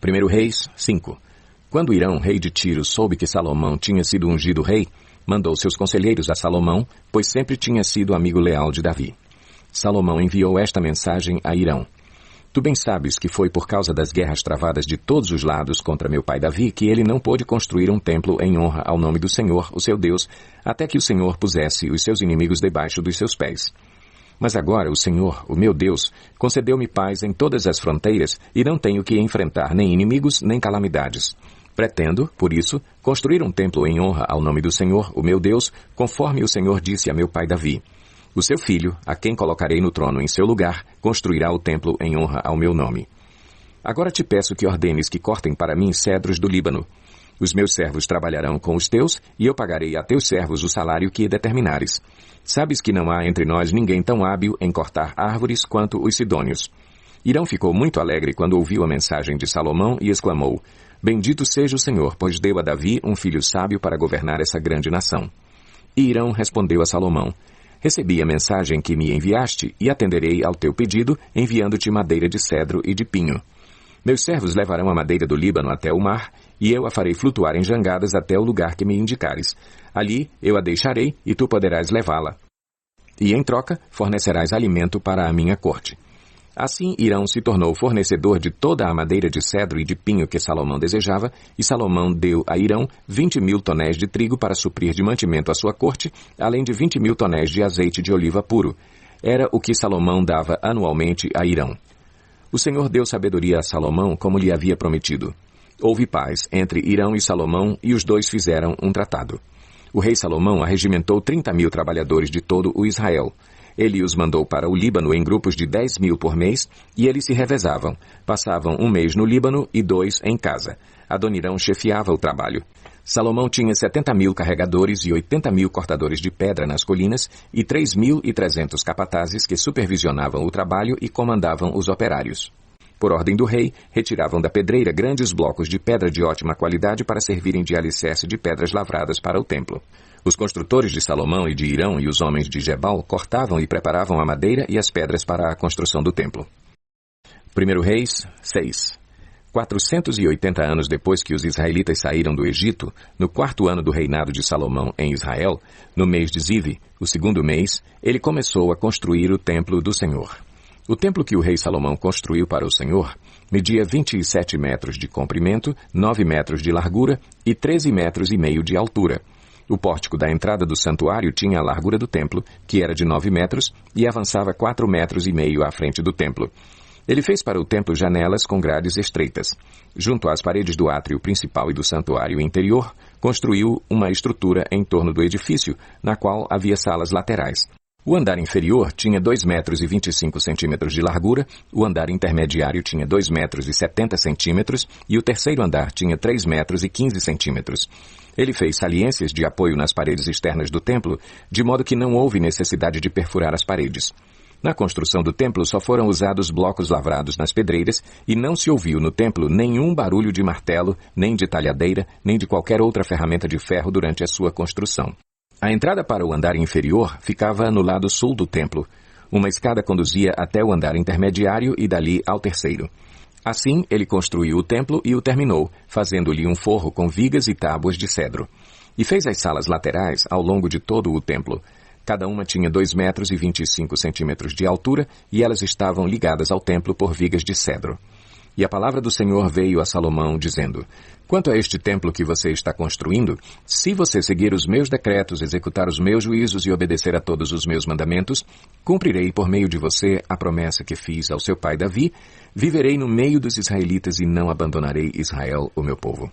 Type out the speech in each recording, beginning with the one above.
1 Reis 5. Quando Hirão, rei de Tiro, soube que Salomão tinha sido ungido rei, mandou seus conselheiros a Salomão, pois sempre tinha sido amigo leal de Davi. Salomão enviou esta mensagem a Hirão: Tu bem sabes que foi por causa das guerras travadas de todos os lados contra meu pai Davi que ele não pôde construir um templo em honra ao nome do Senhor, o seu Deus, até que o Senhor pusesse os seus inimigos debaixo dos seus pés. Mas agora o Senhor, o meu Deus, concedeu-me paz em todas as fronteiras e não tenho que enfrentar nem inimigos nem calamidades. Pretendo, por isso, construir um templo em honra ao nome do Senhor, o meu Deus, conforme o Senhor disse a meu pai Davi. O seu filho, a quem colocarei no trono em seu lugar, construirá o templo em honra ao meu nome. Agora te peço que ordenes que cortem para mim cedros do Líbano. Os meus servos trabalharão com os teus, e eu pagarei a teus servos o salário que determinares. Sabes que não há entre nós ninguém tão hábil em cortar árvores quanto os sidônios. Hirão ficou muito alegre quando ouviu a mensagem de Salomão e exclamou: Bendito seja o Senhor, pois deu a Davi um filho sábio para governar essa grande nação. E Hirão respondeu a Salomão: Recebi a mensagem que me enviaste e atenderei ao teu pedido, enviando-te madeira de cedro e de pinho. Meus servos levarão a madeira do Líbano até o mar, e eu a farei flutuar em jangadas até o lugar que me indicares. Ali eu a deixarei, e tu poderás levá-la. E em troca, fornecerás alimento para a minha corte. Assim Hirão se tornou fornecedor de toda a madeira de cedro e de pinho que Salomão desejava, e Salomão deu a Hirão 20.000 tonéis de trigo para suprir de mantimento a sua corte, além de 20.000 tonéis de azeite de oliva puro. Era o que Salomão dava anualmente a Hirão. O Senhor deu sabedoria a Salomão, como lhe havia prometido. Houve paz entre Hirão e Salomão, e os dois fizeram um tratado. O rei Salomão arregimentou 30.000 trabalhadores de todo o Israel. Ele os mandou para o Líbano em grupos de 10.000 por mês, e eles se revezavam. Passavam um mês no Líbano e 2 em casa. Adonirão chefiava o trabalho. Salomão tinha 70.000 carregadores e 80.000 cortadores de pedra nas colinas e 3.300 capatazes que supervisionavam o trabalho e comandavam os operários. Por ordem do rei, retiravam da pedreira grandes blocos de pedra de ótima qualidade para servirem de alicerce de pedras lavradas para o templo. Os construtores de Salomão e de Hirão e os homens de Gebal cortavam e preparavam a madeira e as pedras para a construção do templo. 1 Reis 6. 480 anos depois que os israelitas saíram do Egito, no 4º ano do reinado de Salomão em Israel, no mês de Zive, o 2º mês, ele começou a construir o templo do Senhor. O templo que o rei Salomão construiu para o Senhor media 27 metros de comprimento, 9 metros de largura e 13 metros e meio de altura. O pórtico da entrada do santuário tinha a largura do templo, que era de 9 metros, e avançava 4 metros e meio à frente do templo. Ele fez para o templo janelas com grades estreitas. Junto às paredes do átrio principal e do santuário interior, construiu uma estrutura em torno do edifício, na qual havia salas laterais. O andar inferior tinha 2 metros e 25 centímetros de largura, o andar intermediário tinha 2 metros e 70 centímetros e o terceiro andar tinha 3 metros e 15 centímetros. Ele fez saliências de apoio nas paredes externas do templo, de modo que não houve necessidade de perfurar as paredes. Na construção do templo só foram usados blocos lavrados nas pedreiras e não se ouviu no templo nenhum barulho de martelo, nem de talhadeira, nem de qualquer outra ferramenta de ferro durante a sua construção. A entrada para o andar inferior ficava no lado sul do templo. Uma escada conduzia até o andar intermediário e dali ao terceiro. Assim, ele construiu o templo e o terminou, fazendo-lhe um forro com vigas e tábuas de cedro. E fez as salas laterais ao longo de todo o templo. Cada uma tinha 2 metros e 25 centímetros de altura e elas estavam ligadas ao templo por vigas de cedro. E a palavra do Senhor veio a Salomão, dizendo: Quanto a este templo que você está construindo, se você seguir os meus decretos, executar os meus juízos e obedecer a todos os meus mandamentos, cumprirei por meio de você a promessa que fiz ao seu pai Davi, viverei no meio dos israelitas e não abandonarei Israel, o meu povo.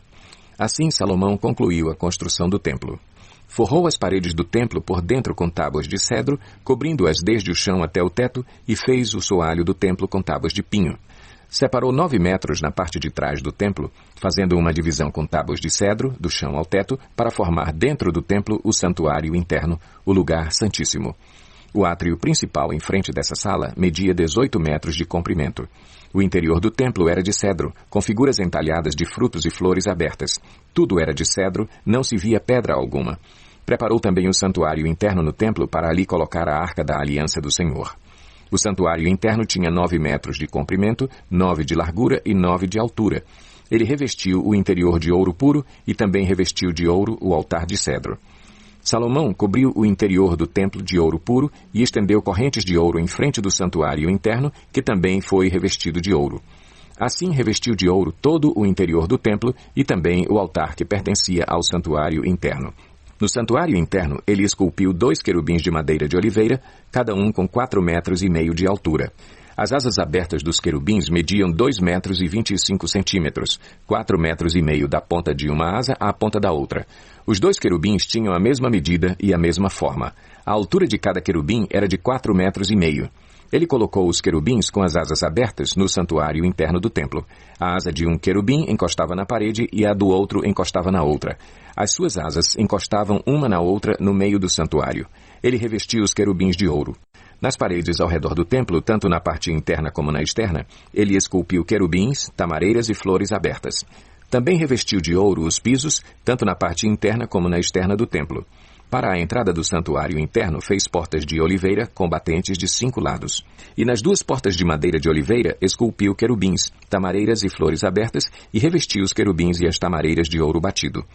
Assim Salomão concluiu a construção do templo. Forrou as paredes do templo por dentro com tábuas de cedro, cobrindo-as desde o chão até o teto, e fez o soalho do templo com tábuas de pinho. Separou 9 metros na parte de trás do templo, fazendo uma divisão com tábuas de cedro, do chão ao teto, para formar dentro do templo o santuário interno, o lugar santíssimo. O átrio principal em frente dessa sala media 18 metros de comprimento. O interior do templo era de cedro, com figuras entalhadas de frutos e flores abertas. Tudo era de cedro, não se via pedra alguma. Preparou também o santuário interno no templo para ali colocar a arca da aliança do Senhor. O santuário interno tinha 9 metros de comprimento, 9 de largura e 9 de altura. Ele revestiu o interior de ouro puro e também revestiu de ouro o altar de cedro. Salomão cobriu o interior do templo de ouro puro e estendeu correntes de ouro em frente do santuário interno, que também foi revestido de ouro. Assim revestiu de ouro todo o interior do templo e também o altar que pertencia ao santuário interno. No santuário interno, ele esculpiu 2 querubins de madeira de oliveira, cada um com 4,5 metros de altura. As asas abertas dos querubins mediam 2,25 metros, 4,5 metros da ponta de uma asa à ponta da outra. Os 2 querubins tinham a mesma medida e a mesma forma. A altura de cada querubim era de 4,5 metros. Ele colocou os querubins com as asas abertas no santuário interno do templo. A asa de um querubim encostava na parede e a do outro encostava na outra. As suas asas encostavam uma na outra no meio do santuário. Ele revestiu os querubins de ouro. Nas paredes ao redor do templo, tanto na parte interna como na externa, ele esculpiu querubins, tamareiras e flores abertas. Também revestiu de ouro os pisos, tanto na parte interna como na externa do templo. Para a entrada do santuário interno, fez portas de oliveira com batentes de 5 lados. E nas 2 portas de madeira de oliveira, esculpiu querubins, tamareiras e flores abertas, e revestiu os querubins e as tamareiras de ouro batido.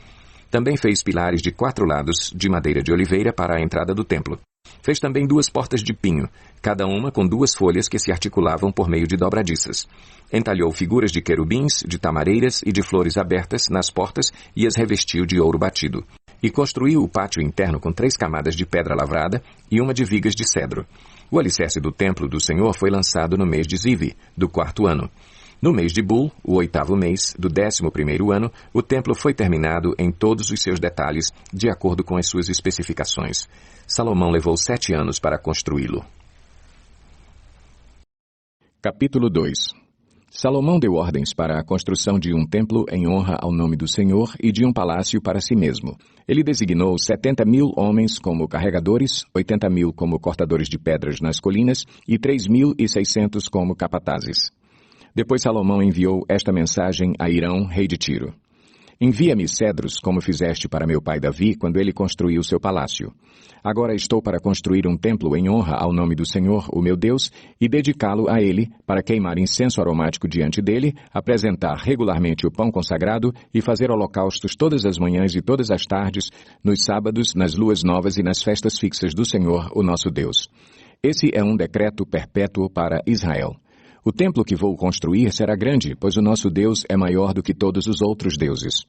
Também fez pilares de 4 lados de madeira de oliveira para a entrada do templo. Fez também 2 portas de pinho, cada uma com 2 folhas que se articulavam por meio de dobradiças. Entalhou figuras de querubins, de tamareiras e de flores abertas nas portas e as revestiu de ouro batido. E construiu o pátio interno com 3 camadas de pedra lavrada e uma de vigas de cedro. O alicerce do templo do Senhor foi lançado no mês de Ziv, do 4º ano. No mês de Bul, o 8º mês, do 11º ano, o templo foi terminado em todos os seus detalhes, de acordo com as suas especificações. Salomão levou 7 anos para construí-lo. Capítulo 2. Salomão deu ordens para a construção de um templo em honra ao nome do Senhor e de um palácio para si mesmo. Ele designou 70.000 homens como carregadores, 80.000 como cortadores de pedras nas colinas e 3.600 como capatazes. Depois Salomão enviou esta mensagem a Hirão, rei de Tiro. Envia-me cedros, como fizeste para meu pai Davi, quando ele construiu seu palácio. Agora estou para construir um templo em honra ao nome do Senhor, o meu Deus, e dedicá-lo a ele, para queimar incenso aromático diante dele, apresentar regularmente o pão consagrado e fazer holocaustos todas as manhãs e todas as tardes, nos sábados, nas luas novas e nas festas fixas do Senhor, o nosso Deus. Esse é um decreto perpétuo para Israel. O templo que vou construir será grande, pois o nosso Deus é maior do que todos os outros deuses.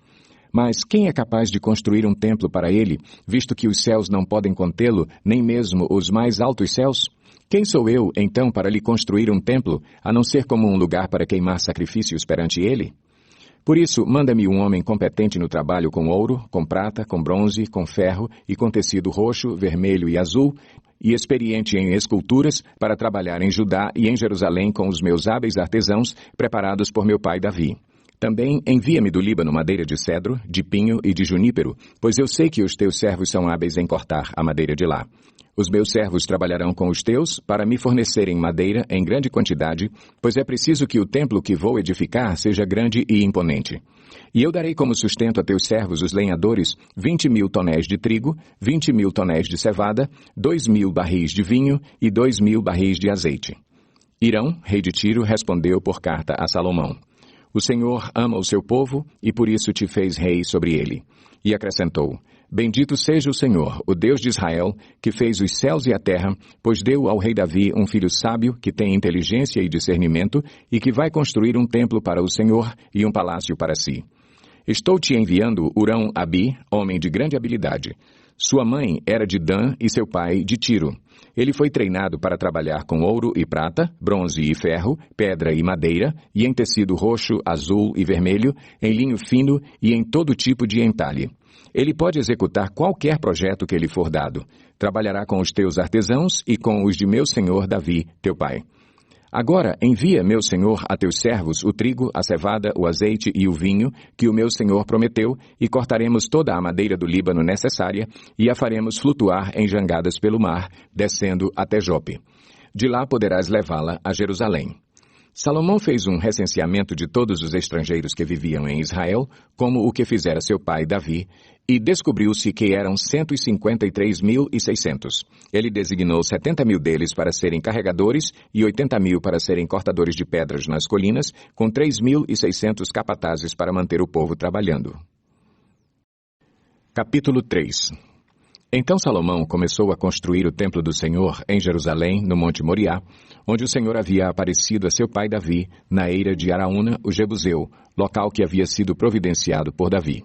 Mas quem é capaz de construir um templo para ele, visto que os céus não podem contê-lo, nem mesmo os mais altos céus? Quem sou eu, então, para lhe construir um templo, a não ser como um lugar para queimar sacrifícios perante ele? Por isso, manda-me um homem competente no trabalho com ouro, com prata, com bronze, com ferro e com tecido roxo, vermelho e azul, e experiente em esculturas, para trabalhar em Judá e em Jerusalém com os meus hábeis artesãos, preparados por meu pai Davi. Também envia-me do Líbano madeira de cedro, de pinho e de junípero, pois eu sei que os teus servos são hábeis em cortar a madeira de lá. Os meus servos trabalharão com os teus para me fornecerem madeira em grande quantidade, pois é preciso que o templo que vou edificar seja grande e imponente. E eu darei como sustento a teus servos, os lenhadores, 20.000 tonéis de trigo, 20.000 tonéis de cevada, 2.000 barris de vinho e 2.000 barris de azeite. Hirão, rei de Tiro, respondeu por carta a Salomão. O Senhor ama o seu povo e por isso te fez rei sobre ele. E acrescentou, bendito seja o Senhor, o Deus de Israel, que fez os céus e a terra, pois deu ao rei Davi um filho sábio, que tem inteligência e discernimento, e que vai construir um templo para o Senhor e um palácio para si. Estou te enviando Hurão-Abi, homem de grande habilidade. Sua mãe era de Dan e seu pai de Tiro. Ele foi treinado para trabalhar com ouro e prata, bronze e ferro, pedra e madeira, e em tecido roxo, azul e vermelho, em linho fino e em todo tipo de entalhe. Ele pode executar qualquer projeto que lhe for dado. Trabalhará com os teus artesãos e com os de meu senhor Davi, teu pai. Agora envia, meu senhor, a teus servos o trigo, a cevada, o azeite e o vinho, que o meu senhor prometeu, e cortaremos toda a madeira do Líbano necessária, e a faremos flutuar em jangadas pelo mar, descendo até Jope. De lá poderás levá-la a Jerusalém. Salomão fez um recenseamento de todos os estrangeiros que viviam em Israel, como o que fizera seu pai Davi, e descobriu-se que eram 153.600. Ele designou 70.000 deles para serem carregadores e 80.000 para serem cortadores de pedras nas colinas, com 3.600 capatazes para manter o povo trabalhando. Capítulo 3. Então Salomão começou a construir o templo do Senhor em Jerusalém, no Monte Moriá, onde o Senhor havia aparecido a seu pai Davi, na eira de Araúna, o Jebuseu, local que havia sido providenciado por Davi.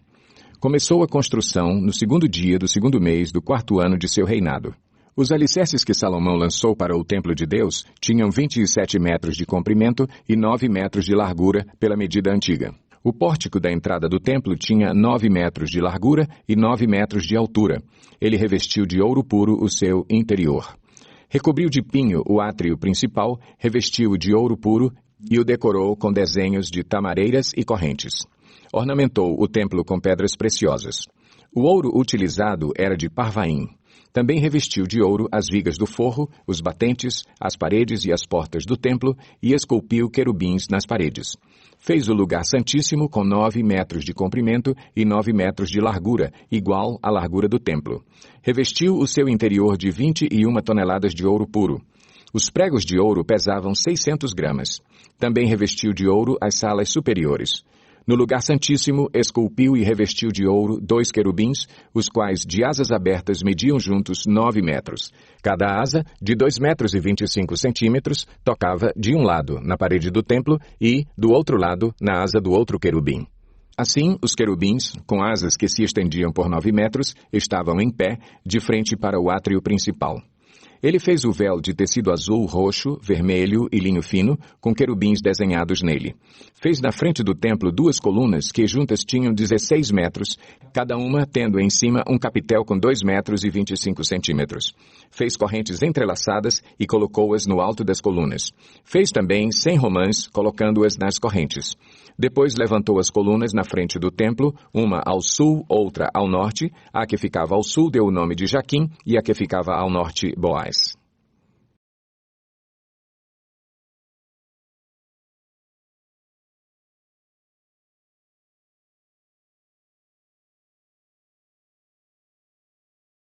Começou a construção no 2º dia do 2º mês do 4º ano de seu reinado. Os alicerces que Salomão lançou para o templo de Deus tinham 27 metros de comprimento e 9 metros de largura pela medida antiga. O pórtico da entrada do templo tinha 9 metros de largura e 9 metros de altura. Ele revestiu de ouro puro o seu interior. Recobriu de pinho o átrio principal, revestiu-o de ouro puro e o decorou com desenhos de tamareiras e correntes. Ornamentou o templo com pedras preciosas. O ouro utilizado era de Parvaim. Também revestiu de ouro as vigas do forro, os batentes, as paredes e as portas do templo e esculpiu querubins nas paredes. Fez o lugar santíssimo com 9 metros de comprimento e 9 metros de largura, igual à largura do templo. Revestiu o seu interior de 21 toneladas de ouro puro. Os pregos de ouro pesavam 600 gramas. Também revestiu de ouro as salas superiores. No lugar santíssimo, esculpiu e revestiu de ouro 2 querubins, os quais de asas abertas mediam juntos 9 metros. Cada asa, de 2 metros e 25 centímetros, tocava de um lado, na parede do templo, e, do outro lado, na asa do outro querubim. Assim, os querubins, com asas que se estendiam por 9 metros, estavam em pé, de frente para o átrio principal. Ele fez o véu de tecido azul, roxo, vermelho e linho fino, com querubins desenhados nele. Fez na frente do templo 2 colunas que juntas tinham 16 metros, cada uma tendo em cima um capitel com 2 metros e 25 centímetros. Fez correntes entrelaçadas e colocou-as no alto das colunas. Fez também 100 romãs, colocando-as nas correntes. Depois levantou as colunas na frente do templo, uma ao sul, outra ao norte. A que ficava ao sul deu o nome de Jaquim e a que ficava ao norte, Boaz.